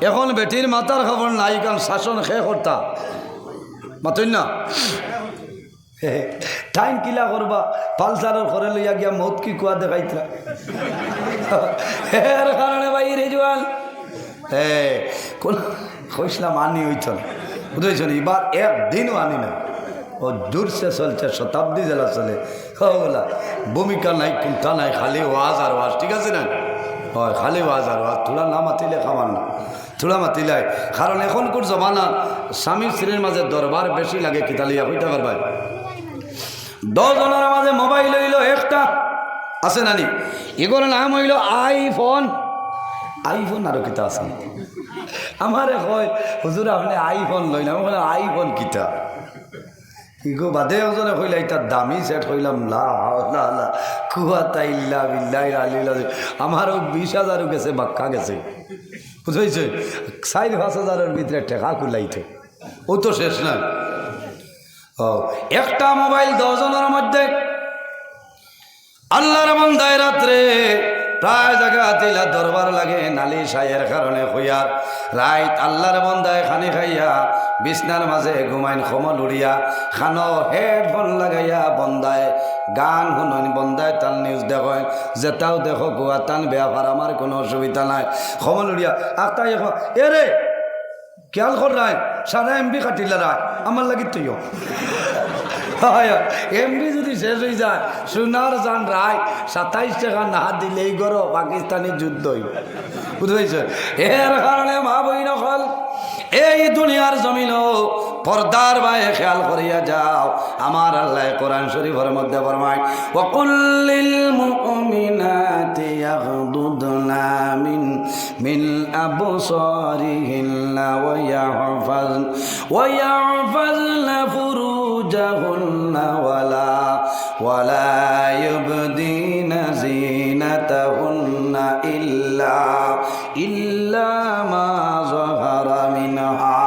এখন বেটির মাতার খবর নাই, কারণ শাসন খেয়ে করতা মাতই না। টাইম কিলা করবা, পালসারের ঘরে লইয়া গিয়া মত কি কুয়া দেখাইতরা এর কারণে ভাই রেজওয়ান কোন কইসলাম আনি হইত না, বুঝেছ না। এবার একদিনও আনি না, ও জোরসে চলছে, শতাব্দী জেলা চলে। ওগুলা ভূমিকা নাই, কুন্তা নাই, খালি ওয়াজ আর ওয়াজ, ঠিক আছে না? হয় খালি ওয়াজ আর ওয়াজ, থোড়া না মাতিলে খাবার না, থোড়া মাতিলাই। কারণ এখনকার জমানা স্বামী স্ত্রীর মাঝে দরবার বেশি লাগে, কিতালিয়া হইতে পারবাই। 10 জনের মাঝে মোবাইল হইল একটা, আছে নানি? এগুলোর নাম হইল আইফোন। আইফোন আরো কিতা আছে? আমারে কয় হুজুর আপনি আইফোন লই না, আমি আইফোন কিতা ইগো বাদে ওজনে কইলা এটা দামি সেট কইলাম লা লা লা কুয়াতা ইল্লা বিল্লাহিল আলিল আযীম। আমারও 20,000 গেছে, বাক্কা গেছে, বুঝাইছে? 4-5,000-এর ভিতরে টাকা কুলাইতে, ও তো শেষ না। ও একটা মোবাইল 10 জনের মধ্যে। আল্লাহর বান্দায় রাত্রে প্রায় জায়গা তিলা দরবার লাগে, নালিশ আয়ের কারণে হইয়ার রাইত আল্লাহর বান্দায় খানি খাইয়া বিছনার মাঝে ঘুমাইন, খমল উড়িয়া খানো হেডফোন লাগাইয়া বন্দায় গান শুনইন, বন্দায় তাল নিউজ দেখেন, যেটাও দেখো গোয়া টান বেয়াফার, আমার কোনো অসুবিধা নাই। খমল উড়িয়া আখতাই এরে খেয়াল কর রায়, সারা এমবি কাটিলা রায় আমার লাগি তুইও এমবি যদি শেষ হয়ে যায়, সোনার জান রায় 27 টাকা না দিলেই গরো পাকিস্তানি যুদ্ধই, বুঝেছে? এর কারণে মা বই নকল এই দুনিয়ার জমিন পর্দার বাইরে খেয়াল করিয়া যাও। আমার আল্লাহ কোরআন শরীফের মধ্যে ফরমায়, ওয়াকুল্লিল মুমিনাতি ইয়াগদুদনা মিন আবসারিহিন্না ওয়া ইয়াহফাজনা ফুরুজাহুন্না ওয়ালা ইউবদিনা যিনাতাহুন্না ইল্লা মা যাহারা মিনহা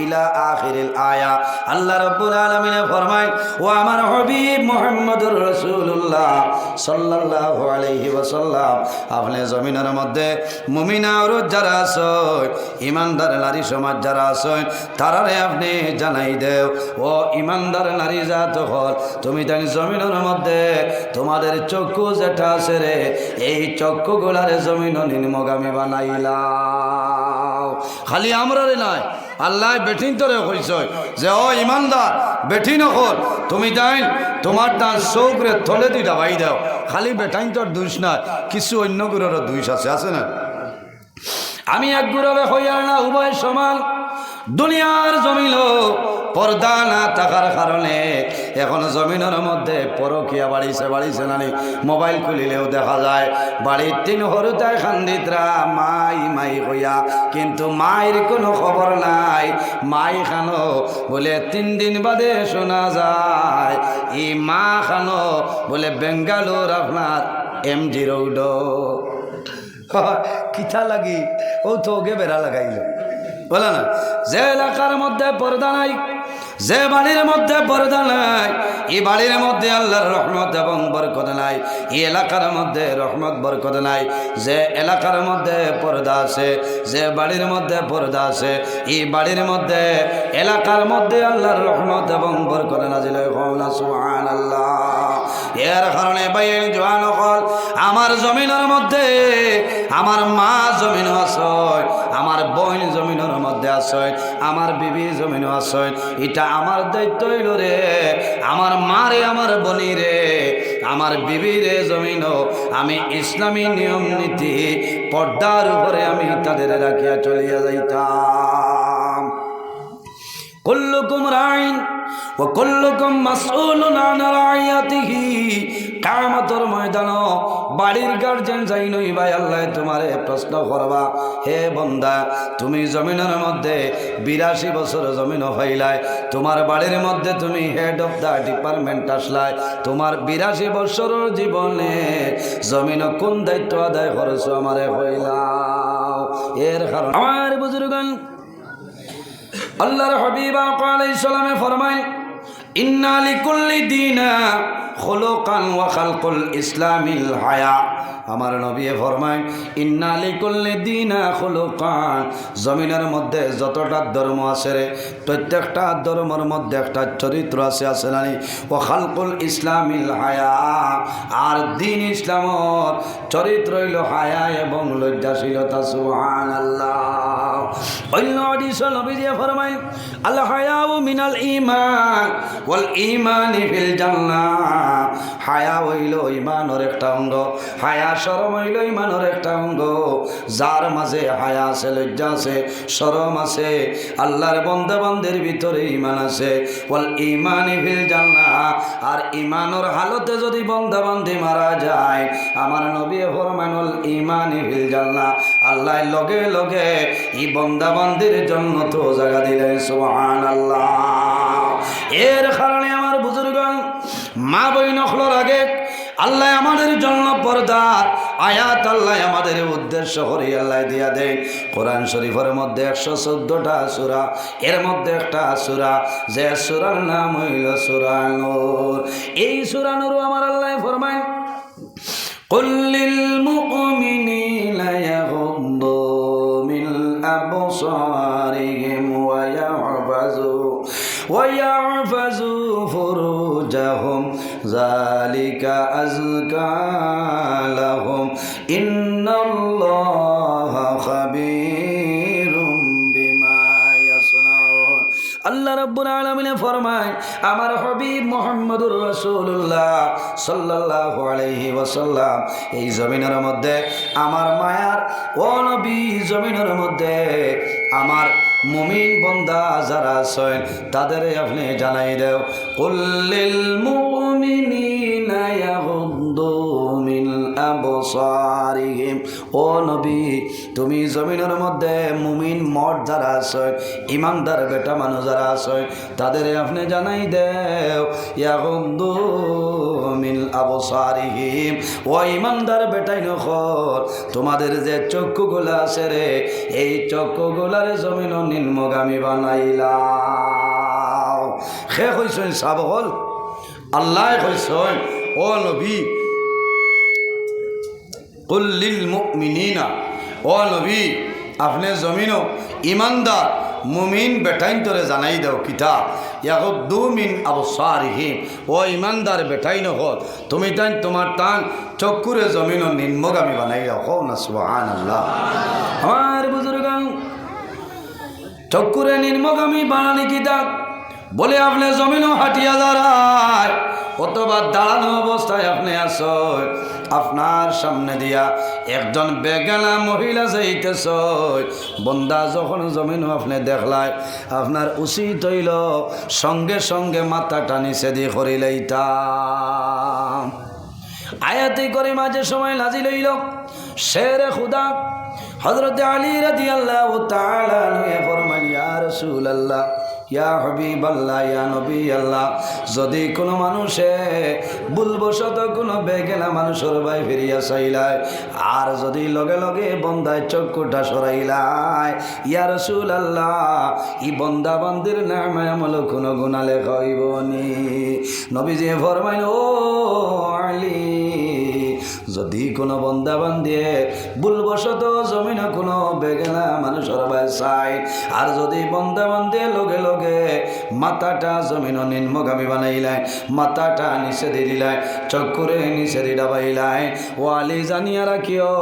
ইলা আখিরিল আয়া। আল্লাহ রাব্বুল আলামিন ফরমায়, ও আমার হাবিব মুহাম্মদুর রাসূলুল্লাহ সাল্লাল্লাহু আলাইহি ওয়াসাল্লাম, আপনি জমিনের মধ্যে মুমিনা ঔরত যারা আছে, ইমানদার নারী সমাজ যারা আছে, তারারে আপনি জানাই দেও, ও ইমানদার নারী জাত হল, তুমি তাই জমিনের মধ্যে তোমাদের চক্ষু যেটা আছে রে, এই চক্ষুগুলারে জমিন নিম্নগামী বানাইলাও। খালি আমরা রে নাই, আল্লাহ বেঠিন তোরে কইছ যে ও ইমানদার বেঠি নকল, তুমি তাই তোমার তার চৌকরে থলে দুইটা ভাই দাও। খালি বেঠাইন তোর দুষ না, কিছু অন্য গুরুরও দুষ আছে, আছে না? আমি এক গুরুরে হইয়ার না, উভয় সমান। দুনিয়ার জমিন পর্দা না থাকার কারণে এখন জমিনের মধ্যে পরকিয়া বাড়িছে নানি। মোবাইল খুলিলেও দেখা যায় বাড়ির 3 হরুতায় খান্দিতরা মাই মাই হইয়া, কিন্তু মায়ের কোনো খবর নাই। মাই খানো বলে 3 দিন বাদে শোনা যায়, এই মা খানো বলে বেঙ্গালোর আপনার MG রোড। কিথা লাগি ও তো ওকে বেড়া লাগাইল, বলে না? যে এলাকার মধ্যে পর্দা নাই, যে বাড়ির মধ্যে পর্দা নাই, এই বাড়ির মধ্যে আল্লাহর রহমত এবং বরকত নাই, এই এলাকার মধ্যে রহমত বরকত নাই। যে এলাকার মধ্যে পর্দা আছে, যে বাড়ির মধ্যে পর্দা আছে, এই বাড়ির মধ্যে এলাকার মধ্যে আল্লাহর রহমত এবং বরকত নাজিল হয়। সুবহানাল্লাহ। এর কারণে ভাইয়ের জওয়ান হল, আমার জমিনের মধ্যে আমার মা জমিন আছে, আমার বোন জমিনের মধ্যে আছে, আমার বিবি জমিন আছে। এটা আমার দায়িত্ব হইল রে, আমার মা রে, আমার বনি রে, আমার বিবি রে জমিন আমি ইসলামী নিয়ম নীতি পর্দার উপরে আমি তাদের রাখিয়া চলিয়া যাইতাম। কুল্লুকুম রাইন ওয়া কুল্লুকুম মাসউলুন আন রাইয়াতিহি। কিয়ামতের ময়দানে বাড়ির গার্জেন যাই নই ভাই, আল্লাহ তোমারে প্রশ্ন করবা, হে বান্দা তুমি জমিনের মধ্যে 82 বছর জমিন হইলাই, তোমার বাড়ির মধ্যে তুমি হেড অফ দা ডিপার্টমেন্ট আসলাই, তোমার 82 বছরের জীবনে জমিন কোন দায়িত্ব আদায় করছো আমারে হইলাও। এর কারণ আমার বুজুর্গান আল্লাহর হাবিব আলাইহিস সালামে ফরমায়, ইন্না লিকুল্লি দিনা খুলুকান ওয়া খালকুল ইসলামিল হায়া। আমার নবী ফরমায় ইন্না লিকুল্লি দীনা খুলুকান, জমিনের মধ্যে যতটা ধর্ম আছে রে প্রত্যেকটা ধর্মের মধ্যে একটা চরিত্র আছে না? ওয়া খালকুল ইসলামিল হায়া, আর দ্বীন ইসলামর চরিত্র হইল হায়া এবং লজ্জাশীলতা। সুবহানাল্লাহ। অন্য হাদিসে নবীজি ফরমায় আল হায়াউ মিনাল ঈমান ওয়াল ঈমানি ফিল জান্নাহ। হায়া হইল ঈমানের একটা অঙ্গ, হায়া শরম হইল ঈমানের একটা অঙ্গ। যার মাঝে হায়া আছে, লজ্জা আছে, শরম আছে, আল্লাহর বান্দা বান্দির ভিতরে ঈমান আছে। ওয়াল ঈমানি ফিল জান্নাহ, আর ঈমানের হালতে যদি বান্দা বান্দি মারা যায়, আমার নবী ফরমান ওয়াল ঈমানি ফিল জান্নাহ, আল্লাহ লগে লগে এই বান্দা বান্দির জন্য তো জায়গা দিলেন। সুবহানাল্লাহ। এর কারণে আমার বুজুর্গ মা বই নখলর আগে আল্লাহ আমাদের জন্য পর্দার আয়াত আল্লাহ আমাদের উদ্দেশ্য করে আল্লাহ দিয়া দেয়। কোরআন শরীফের মধ্যে 114টা সূরা, এর মধ্যে একটা সূরা যে সূরার নাম হইল সূরা নূর। এই সূরা নূর আমার আল্লাহ ফরমায় কুল লিল মুমিনিনা ইয়াগুদ্দু মিন আবসারিহিম ওয়া ইয়াহফাযু ফুরুজাহুম যালিকা আযকা লাহুম ইন্নাল্লাহা খাবীরুম বিমা ইয়াসনাউন। আল্লাহ রাব্বুল আলামিন ফরমায় আমার হাবিব মুহাম্মদুর রাসূলুল্লাহ সাল্লাল্লাহু আলাইহি ওয়াসাল্লাম এই জমিনের মধ্যে আমার মায়ার ও নবী, জমিনের মধ্যে আমার মুমিন বান্দা যারা আছেন তাদের আপনি জানাই দেও কুল লিল মুমিনিনা ইয়াগুদ্দু মিন আবসারিহিম। ও নবী, তুমি জমিনের মধ্যে মুমিন মর্দ যারা আছেন, ইমানদার বেটা মানুষ যারা আছেন, তাদের আপনি জানাই দেও ইয়াগুদ্দু মিন আবসারিহিম। ও ইমানদার বেটাই নখর, তোমাদের যে চক্ষুগুলো আছে রে, এই চক্ষুগুলার জমিন নিম্নগামী বানাইলাও। সে কইছেন সাবহল আল্লাহ কইছেন ও নবী কুল লিল মুমিনিনা, ও নবী আপনি জমিনও ইমানদার মুমিন বেটাইন তোরে জানাই দাও কিতাব ইয়াগুদ্দু মিন আবসারিহিম। ও ইমানদার বেটাই নহল, তুমি তাই তোমার টান চক্ষুরে জমিনও নিম্নগামী বানাই দাও। হো না সুবহানাল্লাহ। আমার বুজুর্গ চক্ষুরে নিম্নগামী বানানি কিতাব বলে আপনি জমিনও হাঁটিয়া দাঁড়ায় অথবা দাঁড়ানো অবস্থায় আপনি আসো, আপনার সামনে দিয়া একজন বেগানা মহিলা যাইতেছ, বন্দা যখন জমিনও আপনি দেখলাই আপনার উচিত হইল সঙ্গে সঙ্গে মাথাটা নিচে দিয়ে করিলাইতাম। আয়াতে করে মাঝে সময় নাজিল হইল শেরে খুদা হযরত আলী রাদিয়াল্লাহু তাআলা আনহু ফরমান ইয়া রাসূলুল্লাহ ইয়া হাবিবাল্লাহ ইয়া নবী আল্লাহ, যদি কোনো মানুষে ভুলবশত কোনো বেগেনা মানুষের ভাই ফিরিয়া চাইলায় আর যদি লগে লগে বন্দায় চক্ষুটা সরাইলায়, ইয়া রাসূলুল্লাহ ই বন্দা বান্দির নামে আমল কোনো গুনাহ লেখা হইব নি? নবীজি ফরমাইল ও আলী, যদি কোনো বন্দা বান্দিয়ে ভুলবশত জমিনে কোনো বেগেনা মানুষের ভাই চাই আর যদি বন্দা বান্দিয়ে লগে লগে মাথাটা জমিন নিম্নগামী বানাইলাই, মাথাটা নিচে দিলাই, চক্ষুরে নিচে দিলাবাইলাই, ও আলী জানিয়া রাখিও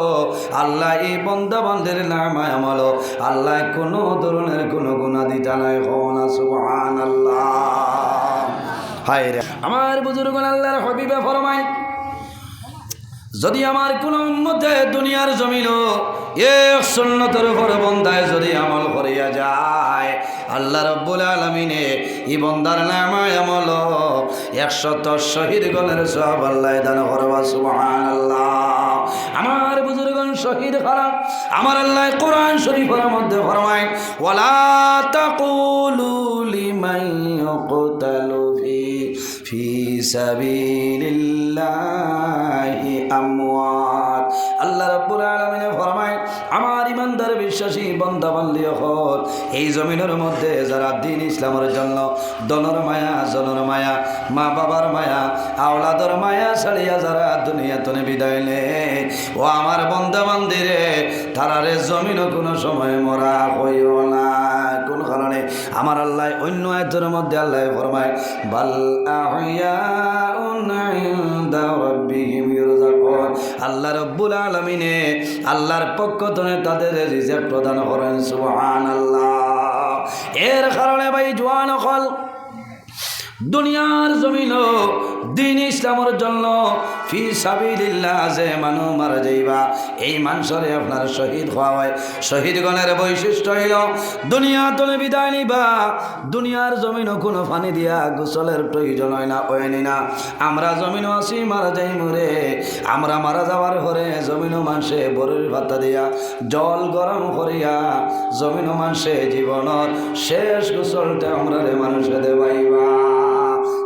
আল্লাহ এই বন্দা বান্দির নামায় আমল আল্লাহ কোনো ধরনের কোনো গুনাহ দিতা নাই। না সুবহানাল্লাহ। হায় রে আমার বুজুর্গ আল্লাহর হাবিবে ফরমায় যদি আমার কোন উম্মতে দুনিয়ার জমিন এক সুন্নতের উপর বন্দায় যদি আমল করিয়া যায়, আল্লাহ রাব্বুল আলামিনে এই বন্দার নামায় আমল 110 শহীদ গণের সওয়াব আল্লাহ দান করবা। সুবহানাল্লাহ। আমার বুজুর্গণ শহীদ খারাপ আমার আল্লাহ কোরআন শরীফের মধ্যে ফরমায় ওয়ালা তাকুলু লিমান ইয়াকতালু ফি সাবিলিল্লাহি আমওয়াত। আল্লাহ রাব্বুল আলামিন ফরমায় আমার ইমানদার বিশ্বাসী বান্দা বান্দি হল এই জমিনের মধ্যে যারা দ্বীন ইসলামের জন্য দনের মায়া জনের মায়া মা বাবার মায়া আওলাদর মায়া ছাড়িয়া যারা দুনিয়াতে বিদায় নেয় ও আমার বান্দা বান্দিরে তারারে জমিন কোনো সময় মরা হইও না। কোন কারণে আমার আল্লাহ অন্য আয়াতের মধ্যে আল্লাহ ফরমায় বাল আহইয়াউন ইনদা রাব্বিহিম ইরযাকুন। আল্লাহ রাব্বুল আলামিনে আল্লাহর পক্ষ থেকে তাদের রিজিক প্রদান করেন। সুবহানাল্লাহ। এর কারণে ভাই জওয়ান হল দুনিয়ার জমিন দ্বীন ইসলামের জন্য ফি সাবিলিল্লাহ যে মানুষ মারা যাইবা এই মানুষরে আপনার শহীদ হওয়া হয়। শহীদগণের বৈশিষ্ট্য হইল দুনিয়া তলে বিদায় নিবা দুনিয়ার জমিন কোনো পানি দিয়া গোসলের প্রয়োজন হয় না হয়নি না। আমরা জমিনও আসি মারা যাই মরে আমরা মারা যাওয়ার পরে জমিনও মানুষে বরের ভাতা দিয়া জল গরম করিয়া জমিনও মানুষে জীবনের শেষ গোসলটা আমরা মানুষে দেবাইবা।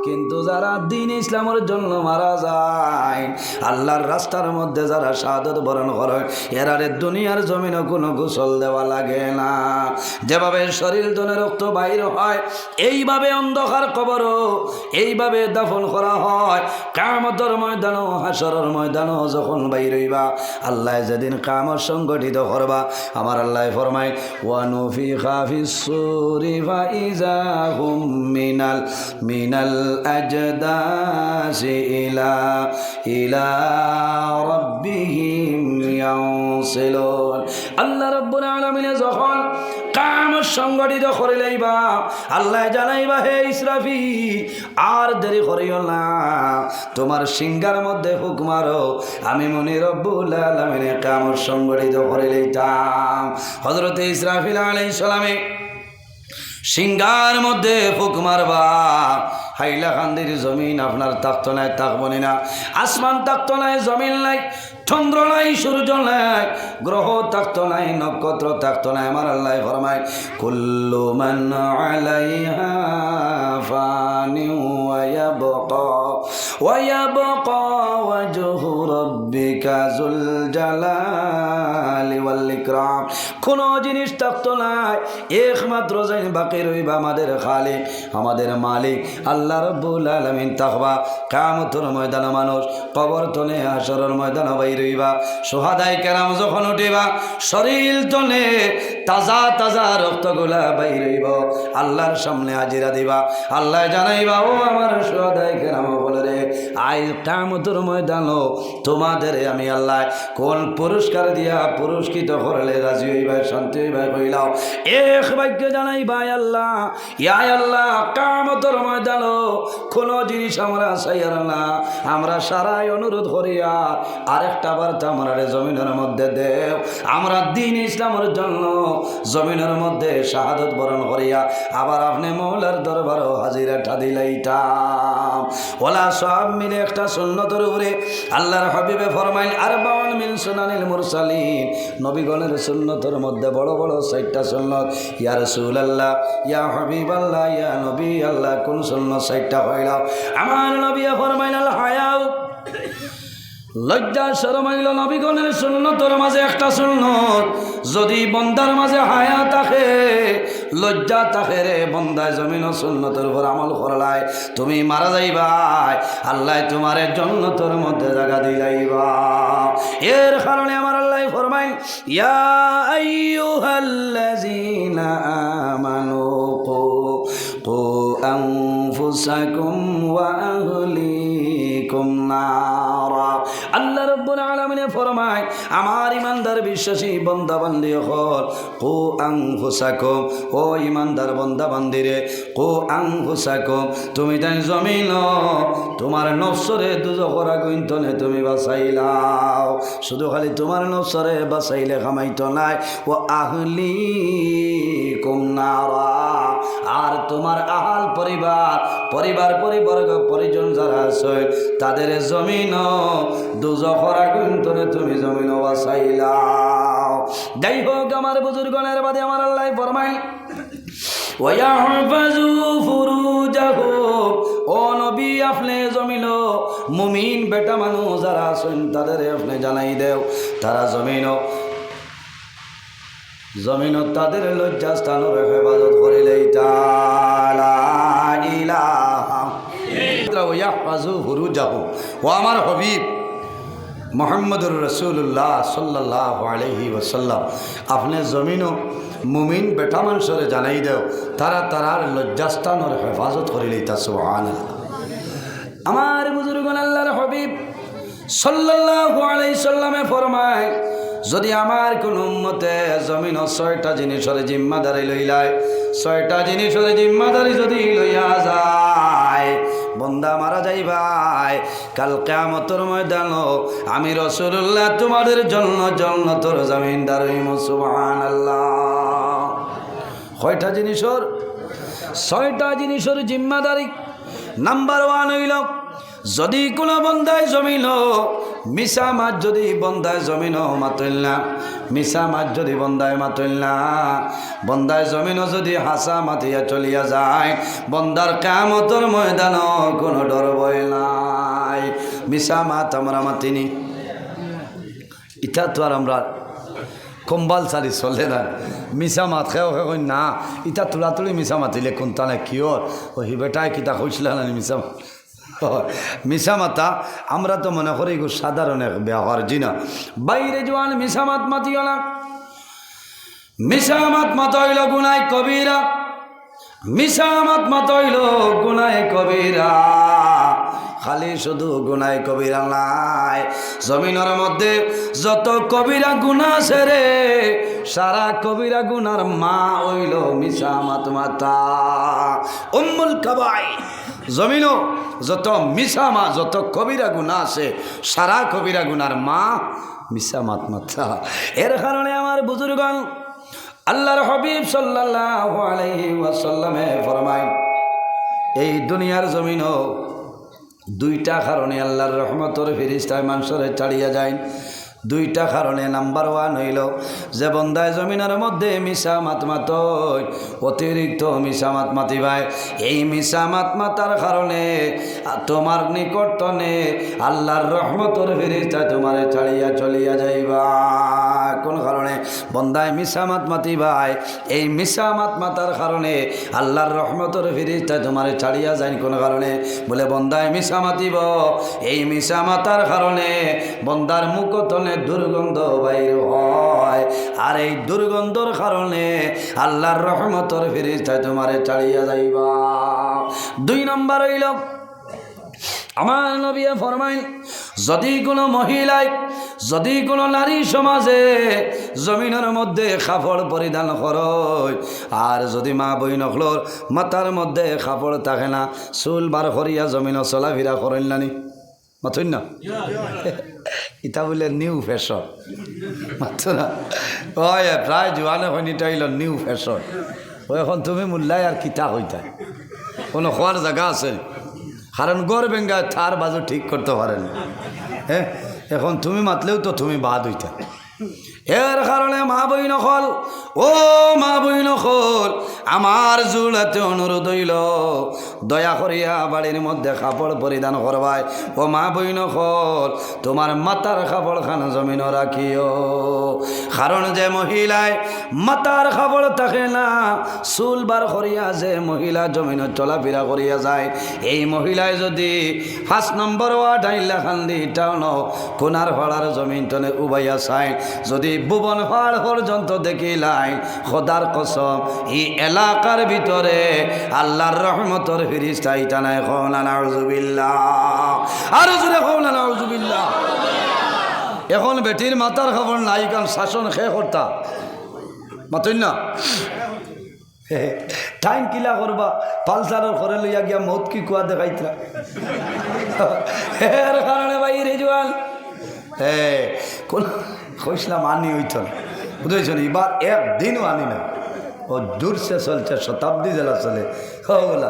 কিন্তু যারা দ্বীন ইসলামের জন্য মারা যায় আল্লাহর রাস্তার মধ্যে যারা শাহাদাত বরণ করে এরারে দুনিয়ার জমিনে কোনো গোসল দেওয়া লাগে না। যেভাবে শরীর জনে রক্ত বাইর হয় এইভাবে অন্ধকার কবরও এইভাবে দাফন করা হয়। কিয়ামতের ময়দানও হাশরের ময়দানও যখন বাইর হইবা আল্লাহ যেদিন কিয়ামত সংগঠিত করবা আমার আল্লাহ ফরমায় ওয়া নুফিখা ফিস সূরি ফাইযা হুম মিনাল আজদাসি ইলা রাব্বিহিম ইয়ানসিলুন। আল্লাহ রাব্বুল আলামিন যখন কিয়ামত সংগঠিত করে লইবা আল্লাহ জানাইবা হে ইসরাফিল আর দেরি করিও না তোমার সিংহার মধ্যে ফুক মারো আমি মনি রব্বুল আলামিন কিয়ামত সংগঠিত করে লইতাম। হযরত ইসরাফিল আলাইহিস সালামে সিংহার মধ্যে ফুক মারবা হাইলাকান্দির জমিন আপনার থাকতো নাই থাকবনি না। আসমান থাকতো নাই জমিন নাই চন্দ্র নাই সূর্য নাই গ্রহ থাকতো নাই নক্ষত্র থাকতো নাই। আমার আল্লাহ ফরমায় কুল্লু মান আলাইহা ফানি ওয়া ইয়াবকা ওয়াজহু রাব্বিকা যুল জালালি ওয়াল ইকরাম। কোন জিনিস থাকতো নাই একমাত্র যাই বাকি রইবা আমাদের খালিক আমাদের মালিক আল্লাহ রাব্বুল আলামিন থাকবা। কিয়ামতের ময়দানে মানুষ কবর তলে হাশরের ময়দানে বাইর হইবা শুহাদায়ে কেরাম যখন উঠিবা শরীর তলে তাজা তাজা রক্তগুলা বাইর হইব আল্লাহর সামনে হাজিরা দিবা। আল্লাহ জানাইবা ও আমার শুহাদায়ে কেরাম বলে রে আজ কিয়ামতের ময়দানে তোমাদের আমি আল্লাহ কোন পুরস্কার দিয়া পুরস্কৃত করলে রাজি হইবা শান্তি হইবা কইলাও এক বাক্য জানাইবা আল্লাহ ইয়া আল্লাহ কিয়ামতের ময়দানে কোন জিনিস আমরা চাইয়ার না আমরা সারাই অনুরোধ করিয়া আরেকটা বার্তা আমরা জমিনের মধ্যে দেও আমরা দ্বীন ইসলামের জন্য জমিনের মধ্যে শাহাদত বরণ করিয়া আবার আপনি মওলার দরবারও হাজিরাটা দিলাইতাম। ওলা সব মিলে একটা সুন্নতের উপরে আল্লাহর হাবিবে ফরমাইল আরবাউন মিন সুনানিল মুরসালিন নবীগণের সুন্নতের মধ্যে বড় বড় 6টা সুন্নত। ইয়া রাসূলুল্লাহ ইয়া হাবিবাল্লাহ ইয়া নবী আল্লাহ কোন সুন্নত 6টা হইল? আমার নবী ফরমাইল হায়াউ লজ্জা শরম হইল নবীগণের সুন্নতের মাঝে একটা সুন্নত। যদি বন্দার মাঝে হায়া থাকে লজ্জা থাকে রে বন্দা জমিন সুন্নতের উপর আমল করলাই তুমি মারা যাইবাই আল্লাহ তোমার জান্নাতের মধ্যে জায়গা দিলাইবা। এর কারণে আমার আল্লাহ ফরমাইল ইয়া আইয়ুহাল্লাযীনা আমানু কু আনফুসাকুম ওয়া আহলিকুম নারা। আল্লাহ রাব্বুল আলামিন ফরমায় আমার ইমানদার বিশ্বাসী বান্দা বান্দি হল কু আনফুসাকুম ও ইমানদার বান্দা বান্দিরে কু আনফুসাকুম তুমি তাই জমিন তোমার নফসরে দুজখরা গইন্তনে তুমি বাঁচাইলাও। শুধু খালি তোমার নফসরে বাঁচাইলে কামাইতো নাই ও আহলিকুম নারা আর তোমার আহাল পরিবার পরিবর্গ পরিজন যারা আছে তাদের জমিন দুজখরা গইন্তনে তুমি জমিন বাঁচাইলাও। যাই হোক আমার বুজুর্গণের বাদে আমার আল্লাহ ফরমাই ওয়াহফাজু ফুরুজাহুম ও নবী আপনি জমিন মুমিন বেটা মানুষ যারা আছেন তাদের আপনি জানাই দেও তারা জমিন জমিনত তাদের লজ্জাস্থানের হেফাজত করিলেই তাআলা ইলাহা ইয়াহফাজু ফুরুজাহু। ও আমার হাবিব মুহাম্মদুর রাসূলুল্লাহ সাল্লাল্লাহু আলাইহি ওয়াসাল্লাম, আপনি জমিনও মুমিন বেটা মানুষরে জানাই দেও তারা তারার লজ্জাস্থানের হেফাজত করিলেই তা সুবহানাল্লাহ। আমার বুজুর্গণ আল্লাহর হাবিব সাল্লাল্লাহু আলাইহি সাল্লামে ফরমায়, যদি আমার কোন উম্মতে জমিন 6টা জিনিসের জিম্মাদারি লইলায়, 6টা জিনিসের জিম্মাদারি যদি লইয়া যায়, বন্দা মারা যাইবাই, কাল কিয়ামতের ময়দানে আমি রাসূলুল্লাহ তোমাদের জন্য জান্নাতের জমিনদার হইম। সুবহানাল্লাহ। কয়টা জিনিসের? 6টা জিনিসের জিম্মাদারি। নাম্বার 1 হইল, যদি কোনো বন্দায় জমিন মিশা মাছ যদি বন্দায় জমিন মাতইল না, মিশা মাছ যদি বন্দায় মাতইল না, বন্দায় জমিন যদি হাসা মাতিয়া চলিয়া যায়, বন্দার কিয়ামতের ময়দানে কোনো ডর ভয় নাই। মিশা মাত আমরা মাতিনি, এটা তো আর আমরা কম্পালসারি চলে না। মিশা মাত খেয়ে কই না, ইটা তুলাতুলি মিশা মাতিলে কোনটা না কিয়র ও হি বেটায় কিতা কইছিল না মিশা মিশা মাতা আমরা তো মনে করি গো সাধারণ এক ব্যবহার জিনা। বাইরে জোয়ান মিশা মাত মাতিও না। মিশা মাত মাতইল গুনাহ কবিরা, মিশা মাত মাতইল গুনাহ কবিরা। খালি শুধু গুনাহ কবিরা নাই, জমিনের মধ্যে যত কবিরা গুনাহ আছে রে, সারা কবিরা গুনার মা হইল মিশা মাত মাতা, উম্মুল কাবাইর। জমিনও যত মিশা মা, যত কবিরা গুনাহ আছে, সারা কবিরা গুনার মা মিশা মাত মাতা। এর কারণে আমার বুজুর্গণ আল্লাহর হাবিব সাল্লাল্লাহু আলাইহি ওয়াসাল্লামে ফরমায়, এই দুনিয়ার জমিনও 2টা কারণে আল্লাহর রহমতের ফেরেশতায় মানুষের ছাড়িয়া যায়। 2টা কারণে। নাম্বার 1 হইল যে বন্দায় জমিনের মধ্যে মিশা মাত মাতই, অতিরিক্ত মিশা মাত মাতিবাই, এই মিশা মাত মাতার কারণে তোমার নিকটনে আল্লাহর রহমতের ফেরেশতায় তোমারে ছাড়িয়া চলিয়া যাইবা। কোন কারণে? বন্দায় মিশা মাত মাতিবাই, এই মিশা মাত মাতার কারণে আল্লাহর রহমতের ফেরেশতায় তোমারে ছাড়িয়া যায়। কোন কারণে? বলে বন্দায় মিশা মাতিব, এই মিশা মাতার কারণে বন্দার মুখতনে দুর্গন্ধ বাইর হয়, আর এই দুর্গন্ধর কারণে আল্লাহর রহমতের ফেরেশতায় তোমারে ছাড়িয়া যাইবা। 2 নম্বর হইল আমার নবী ফরমাইন, যদি কোনো মহিলায়, যদি কোনো নারী সমাজে জমিনের মধ্যে কাপড় পরিধান করয়, আর যদি মা বই নকলর মাথার মধ্যে কাপড় থাকে না, চুল বার করিয়া জমিন চলাফেরা করেন নানি মাথুন না, ইটা বলে নিউ ফ্যাশন মাত্র না। ওই প্রায় জোয়ানে হয়নিটা হইল নিউ ফ্যাশন। ও এখন তুমি মূল্যায় আর কিতা হইতা কোনো খোয়ার জায়গা আছে? কারণ গড় বেঙ্গা থার বাজু ঠিক করতে পারেন। হ্যাঁ, এখন তুমি মাতলেও তো তুমি বাদ হইতা। এর কারণে মা বই নকল, ও মা বই নকল, আমার জুড়াতে অনুরোধ হইল দয়া করিয়া বাড়ির মধ্যে কাপড় পরিধান করবাই। ও মা বই নকল, তোমার মাতার কাপড় খান জমিন রাখিও। কারণ যে মহিলায় মাতার কাপড় থাকে না, চুল বার করিয়া যে মহিলা জমিন চলাফেরা করিয়া যায়, এই মহিলায় যদি 5 নম্বর ওয়ার্ড আইলা খান্দি টাউন কোনার ভাড়ার জমিন টনে উবাইয়া চাই, যদি ভুবন পাহাড় পর্যন্ত দেখিলাই, খোদার কসম এই এলাকার ভিতরে আল্লাহর রহমতের ফেরেশতা ইটা নাই। কওনা নাউযুবিল্লাহ, আর জোরে কওনা নাউযুবিল্লাহ। এখন বেটির মাথার খবর নাই, কারণ শাসন খেয়ে করতা মাতই না। টাইম কিলা করবা, পালসারের ঘরে লইয়া গিয়া মত কি কুয়া দেখাইতরা। এর কারণে ভাই রেজওয়ান কোন কইসলাম আনি হইত না, বুঝেছ? এবার একদিনও আনি না। ও দূরসে চলছে, শতাব্দী জেলা চলে, ওগুলা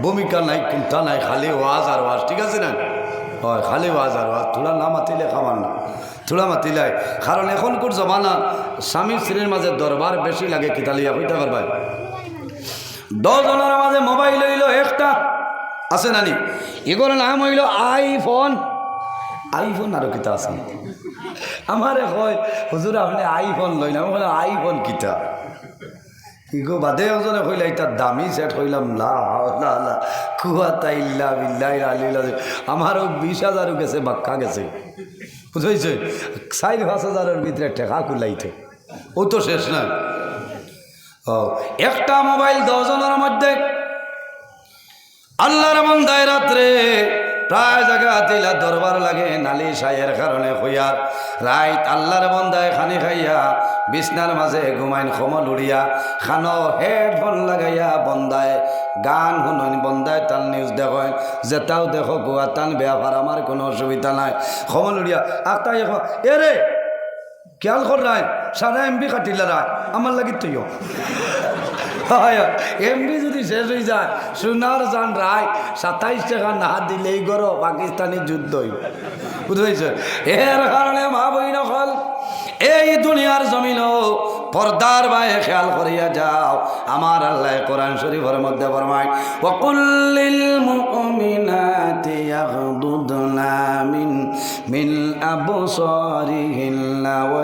ভূমিকা নাই, কোনটা নাই, খালি ওয়াজ আর ওয়াজ। ঠিক আছে না? হয়, খালি ওয়াজ আর ওয়াজ। থোড়া না মাতিলে খাবার না, থোড়া মাতিলাই। কারণ এখনকার জমানা স্বামী স্ত্রীর মাঝে দরবার বেশি লাগে। কিতালিয়া হইতে পারবাই 10 জনের মাঝে মোবাইল হইল একটা আছে নানি, এগুলোর নাম হইল আইফোন। আইফোন আরো কিতা আছে, আমারে কয় হুজুর আপনি আইফোন লই না, আমি বললাম আইফোন কিতা কি গো বাদে ওজনে কইলা এটা দামি সেট কইলাম লা লা লা কুয়াতা ইল্লা বিল্লাহিল আলিয়্যিল আযীম। আমারও 20,000 গেছে বাক্কা গেছে, বুঝাইছে 4-5,000-এর ভিতরে টাকা কুলাইতে ও তো শেষ না। ও একটা মোবাইল 10 জনের মধ্যে আল্লাহর বান্দায় রাত্রে প্রায় জায়গা তিলা দরবার লাগে নালিশ আয়ের কারণে হইয়ার রাইত আল্লাহর বান্দায় খানি খাইয়া বিছনার মাঝে ঘুমাইন খমল উড়িয়া খানো হেডফোন লাগাইয়া বন্দায় গান শুনইন বন্দায় তান নিউজ দেখেন যেটাও দেখো গোয়া টান বেয়াফার আমার কোনো অসুবিধা নাই খমল উড়িয়া আতাই এরে খেয়াল কর রায় সারা এমবি কাটিলে রায় আমার লাগি তুইও এমবি যদি শেষ হয়ে যায় সোনার জান রায় 27 টাকা না দিলেই গরো পাকিস্তানি যুদ্ধই বুঝেছে। এর কারণে মা বই নকল এই দুনিয়ার জমিন পর্দার বাইরে খেয়াল করিয়া যাও। আমার আল্লাহ কোরআন শরীফের মধ্যে ফরমায় ওয়াকুল্লিল মুমিনাতি ইয়াগদুদনা মিন আবসারিহিন্না ওয়া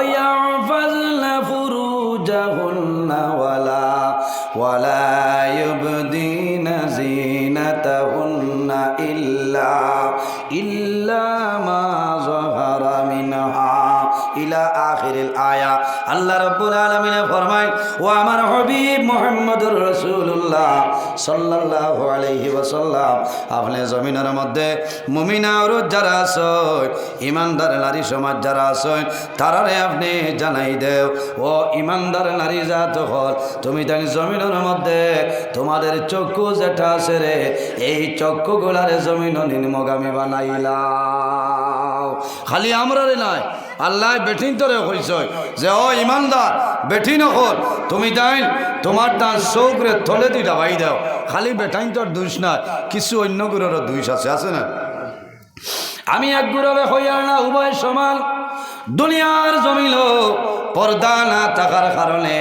ইয়াহফাজনা ফুরুজাহুন্না ওয়ালা ইউবদিনা যিনাতাহুন্না ইল্লা মা যাহারা মিনহা ইলা আখিরিল আয়া। আল্লাহ রাব্বুল আলামিন ফরমায় ও আমার হাবিব মুহাম্মদুর রাসূলুল্লাহ সাল্লাল্লাহু আলাইহি ওয়াসাল্লাম আপনি জমিনের মধ্যে মুমিনা ঔরত যারা আছে ইমানদার নারী সমাজ যারা আছে তারারে আপনি জানাই দেও ও ইমানদার নারী জাত হল তুমি তাই জমিনের মধ্যে তোমাদের চক্ষু যেটা আছে রে এই চক্ষুগুলারে জমিন নিম্নগামী বানাইলাও। খালি আমরা রে নাই আল্লাহ বেঠিন তোরে কইছ যে ও ইমানদার বেঠিন হল তুমি তাই তোমার তার চৌকরে থলে দি ডাবাই দাও। খালি বেঠাইন তোর দুষ না, কিছু অন্য গুরুরও দুষ আছে, আছে না? আমি এক গুরবে হইয়ার না উভয় সমান। দুনিয়ার জমিন পর্দা না থাকার কারণে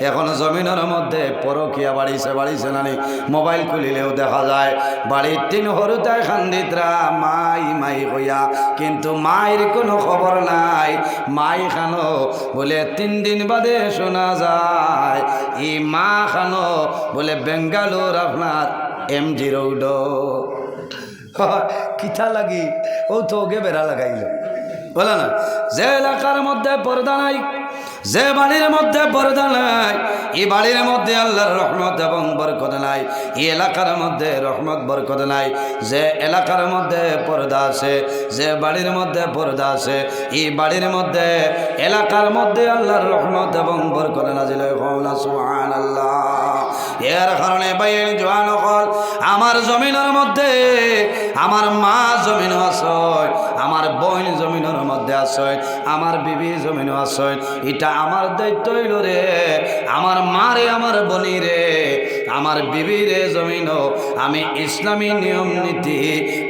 এখন জমিনের মধ্যে পরকিয়া বাড়িছে নানি মোবাইল খুলিলেও দেখা যায় বাড়ির 3 হরুতায় খান্দিতরা মাই হইয়া, কিন্তু মায়ের কোনো খবর নাই। মাই খানো বলে 3 দিন বাদে শোনা যায় ই মা খানো বলে বেঙ্গালোর আপনার MG রোড কিথা লাগি ও তো ওকে বেড়া লাগাইল বলে না। যে এলাকার মধ্যে পর্দা নাই, যে বাড়ির মধ্যে পর্দা নাই, এই বাড়ির মধ্যে আল্লাহর রহমত এবং বরকত নাই, এই এলাকার মধ্যে রহমত বরকত নাই। যে এলাকার মধ্যে পর্দা আছে, যে বাড়ির মধ্যে পর্দা আছে, এই বাড়ির মধ্যে এলাকার মধ্যে আল্লাহর রহমত এবং বরকত নাজিল হয়। সুবহানাল্লাহ। এর কারণে বাইন জওয়ান হল আমার জমিনের মধ্যে আমার মা জমিন আছে, আমার বোন জমিনের মধ্যে আছে, আমার বিবি জমিন আছে। এটা আমার দায়িত্ব হইল রে আমার মারে আমার বনি রে আমার বিবি রে জমিন আমি ইসলামী নিয়ম নীতি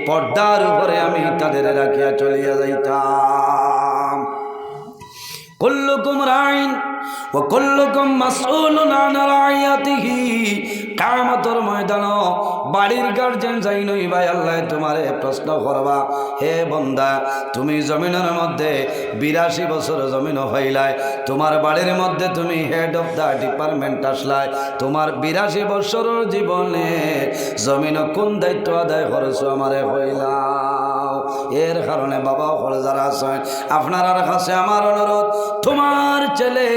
পর্দার উপরে আমি তাদের রাখিয়া চলিয়া যাইতাম। কুল্লুকুম রাইন ওয়া কুল্লুকুম মাসউলুন আন রাইয়াতিহি। কিয়ামতের ময়দান বাড়ির গার্জেন যাই নই ভাই আল্লাহ তোমারে প্রশ্ন করবা, হে বান্দা তুমি জমিনের মধ্যে 82 বছর জমিন হইলাই, তোমার বাড়ির মধ্যে তুমি হেড অফ দা ডিপার্টমেন্ট আসলাই, তোমার 82 বছরের জীবনে জমিন কোন দায়িত্ব আদায় করছো আমারে হইলাও। এর কারণে বাবা হল যারা আছেন আপনার কাছে আমার অনুরোধ, তোমার ছেলে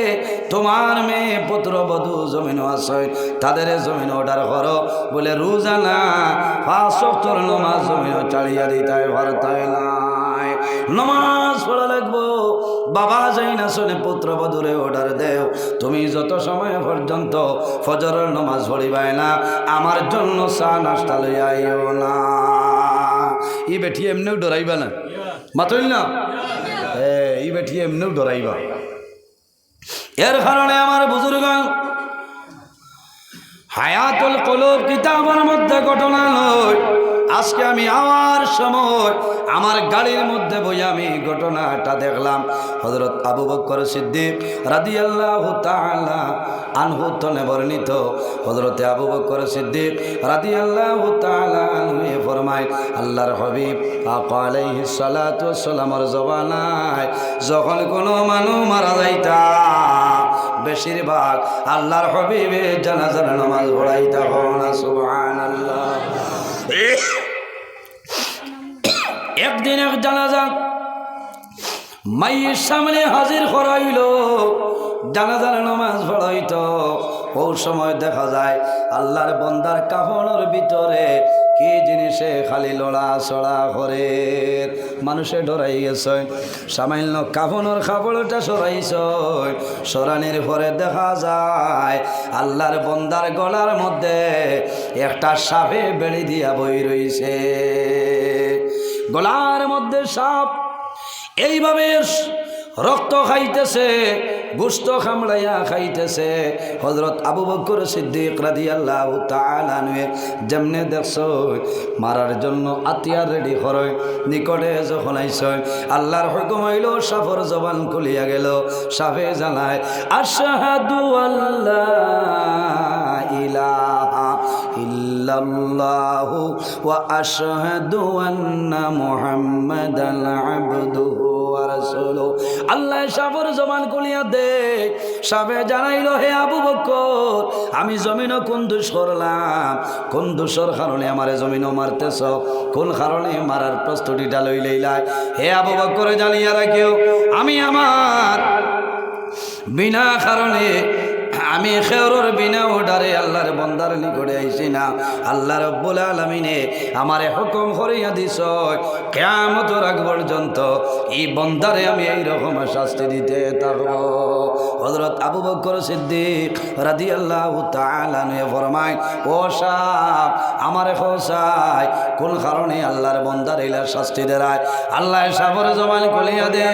তোমার মেয়ে পুত্রবধূ জমিন আছে তাদের জমিন অর্ডার করো বলে রোজানা 5 ওয়াক্তের নামাজ জমিন চালিয়ে দিতে ভরতাই নাই। নামাজ পড়া লাগবো বাবা যাই না শুনে পুত্রবধূরে অর্ডার দেও তুমি যত সময় পর্যন্ত ফজরের নামাজ পড়িবাই না আমার জন্য চা নাস্তা লই আইও না। ই বেটি এমনিও ডরাইবা না মাতইল না, ই বেটি এমনিও ডরাইবা। এর কারণে আমার বুজুর্গ হায়াতুল কুলুব কিতাবের মধ্যে ঘটনা নয় আজকে আমি আমার সময় আমার গাড়ির মধ্যে বই আমি ঘটনাটা দেখলাম। হযরত আবু বকর সিদ্দিক রাদিয়াল্লাহু তাআলা আনহু তনে বর্ণিত, হযরত আবু বকর সিদ্দিক রাদিয়াল্লাহু তাআলা আনহু ফরমায়, আল্লাহর হাবিব আকা আলাইহিস সালাতু ওয়াস সালামের জবানায় যখন কোনো মানুষ মারা যাইতা বেশিরভাগ আল্লাহর হাবিবের জানাজার নামাজ পড়াইতা। না সুবহানাল্লাহ। একদিন এক জানাজা মাইয়ের সামনে হাজির করাইল, জানাজার নামাজ পড়াইতো। ও সময় দেখা যায় আল্লাহর বান্দার কাফনের ভিতরে কি জিনিসে খালি লড়া চড়া করে, মানুষে ডরাই গেছে। সামান্য কাফনের কাপড়টা সরাইছ, সরানির পরে দেখা যায় আল্লাহর বান্দার গলার মধ্যে একটা সাপে বেড়ি দিয়া বই রইছে। গলার মধ্যে সাপ এইভাবে রক্ত খাইতেছে, গোশত খামড়াইয়া খাইতেছে। হযরত আবু বকর সিদ্দিক রাদিয়াল্লাহু তাআলা আনহু যেমনে দেখছো মারার জন্য আতিয়ার রেডি করে নিকটে যখন আইসয় আল্লাহর হুকুম হইল সাফর জবান খুলিয়া গেল। সাফে জানায় আশহাদু আল্লা ইলাহা ইল্লাল্লাহু ওয়া আশহাদু আন্না মুহাম্মাদান আবদুহু ওয়া রাসূলুহু। আল্লাহ সাফর জবান খুলিয়া দে। সাবে জানাইল, হে আবু বকর, আমি জমিনও কোন দোষ করলাম, কোন দোষের কারণে আমারে জমিনও মারতেছ, কোন কারণে মারার প্রস্তুতিটা লই লইলাই। হে আবু বকর, জানিয়া রাখিও আমি আমার বিনা কারণে আমি খেয়রর বিনা ওডারে আল্লাহর বান্দার নিকটে আইছি না। আল্লাহ রাব্বুল আলামিনে আমারে হুকুম করিয়া দিছ কিয়ামতের আগ পর্যন্ত এই বান্দারে আমি এই রকম শাস্তি দিতে থাকব। হযরত আবু বকর সিদ্দিক রাদিয়াল্লাহু তাআলা আনহু ফরমায়, ও সাপ আমারে খোসায় কোন কারণে আল্লাহর বান্দার এইলা শাস্তি দেয়? আল্লাহ সাফর জবান খুলিয়া দে।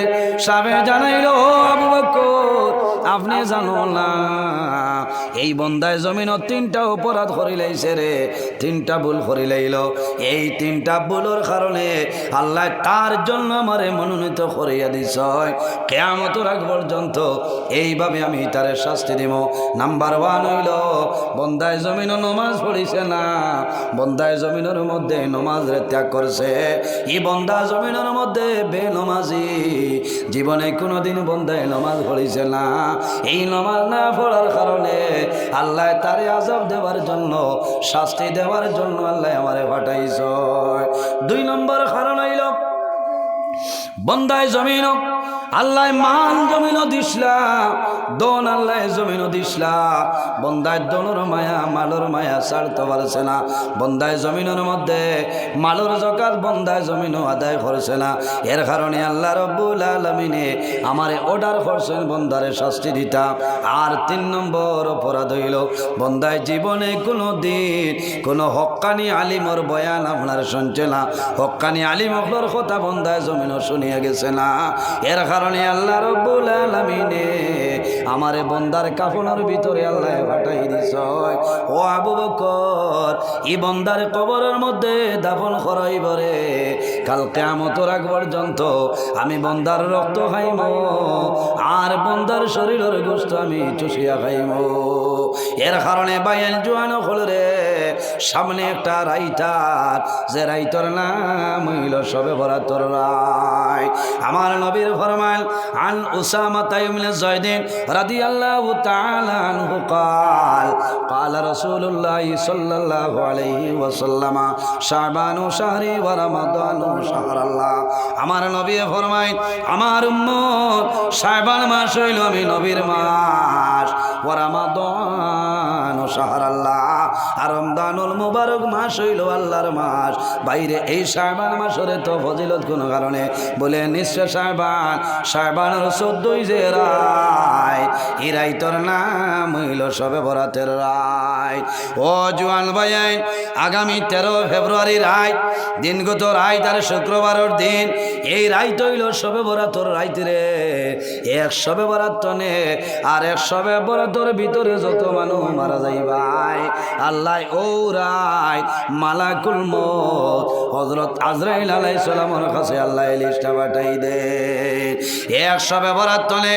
সাবে জানাইলো, ও আবু বকর, আপনি জানো না এই বন্দায় জমিন তিনটা অপরাধ করিলাইছে রে, তিনটা ভুল করিলাইল। এই তিনটা ভুলের কারণে আল্লাহ তার জন্য আমারে মনোনীত করিয়া দিছ কিয়ামতের আগ পর্যন্ত এইভাবে আমি তারে শাস্তি দিব। নাম্বার 1 হইল বন্দায় জমিন নমাজ পড়িছে না, বন্দায় জমিনের মধ্যে নমাজ ত্যাগ করছে। এই বন্দা জমিনের মধ্যে বেনমাজি, জীবনে কোনোদিন বন্দায় নমাজ পড়িছে না। এই নমাজ না পড়ার কারণে আল্লাহ তারে আযাব দেওয়ার জন্য, শাস্তি দেওয়ার জন্য আল্লাহ আমারে পাঠাইছ। 2 নম্বর কারণ হইল বন্দায় জমিন আল্লাহ মান জমিনও দিসলা, দন আল্লাহ জমিনও দিসলা। বন্দায় দনের মায়া মালর মায়া ছাড়তে পারছে না। বন্দায় জমিনের মধ্যে মালর জকাত বন্দায় জমিনও আদায় করছে না। এর কারণে আল্লাহ রব্বুল আলামিনে আমারে অর্ডার করছেন বন্দারে শাস্তি দিতা। আর 3 নম্বর অপরাধ হইল বন্দায় জীবনে কোনো দিন কোনো হক্কানি আলিমর বয়ান আপনার শুনছে না, হক্কানি আলিমর কথা বন্দায় জমিনও শুনিয়া গেছে না। এর কারণে আল্লাহ রব্বুল আলামিনে আমারে বন্দার কাফনের ভিতরে আল্লাহ পাঠাই দিছ। ও আবু বকর, এই বন্দার কবরের মধ্যে দাফন করাইব রে। কাল কিয়ামতের আগ পর্যন্ত আমি বন্দার রক্ত খাইব আর বন্দার শরীরের গোশত আমি চুষিয়া খাইব। এর কারণে বাইল জোয়ান হল রে, সামনে একটা রাইতার, যে রাইতর নাম হইল শবে বরাতর রাত। আমার নবীর ফরমান আন উসামা ইবনে যায়েদ রাদিয়াল্লাহু তাআলা আনহু قال قال رسول الله صلى الله عليه وسلم শাবানু শাহরি ওয়া রমাদানু শাহরাল্লাহ। আমার নবী ফরমায়, আমার উম্মত শাবান মাস হইল আমি নবীর মাস, ওয়া রমাদানু শাহরাল্লাহ, আর রমজানুল মুবারক মাস হইল আল্লাহর মাস। বাইরে এই শাবান মাসের তো ফজিলত কোন কারণে বলে নিশ্চয় শাবান, শাবানের 14 যে রাত, এই রাইতর নাম হইল শবে বরাতের রাত। ও জওয়ান ভাই, আগামী 13 ফেব্রুয়ারি রাত, দিনগত রাত আর শুক্রবারের দিন, এই রাত হইল শবে বরাতর রাত রে। এক শবে বরাত নে আর এক শবে বরাতর ভিতরে যত মানুষ মারা যাইবাই আল্লাহ আল্লাহ ওরাই মালাকুল মউত হযরত আজরাইল আলাইহিস সালামের কাছে আল্লাহ লিস্টটা পাঠাই দে। 100 বরাত তলে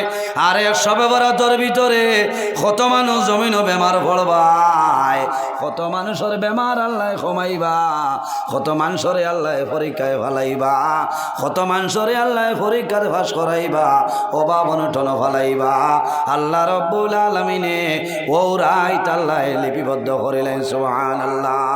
আর 100 বরাতের ভিতরে কত মানুষ জমিন বেমার পড়বাই, কত মানুষের বেমার আল্লাহ কমাইবা, কত মানুষরে আল্লাহ পরীক্ষায় ফালাইবা, কত মানুষরে আল্লাহ পরীক্ষার ফাঁস করাইবা, অভাব অনটন ফালাইবা। আল্লাহ রব্বুল আলামিনে ওরাই তাল্লাহ লিপিবদ্ধ করিলেন। সুবহানাল্লাহ।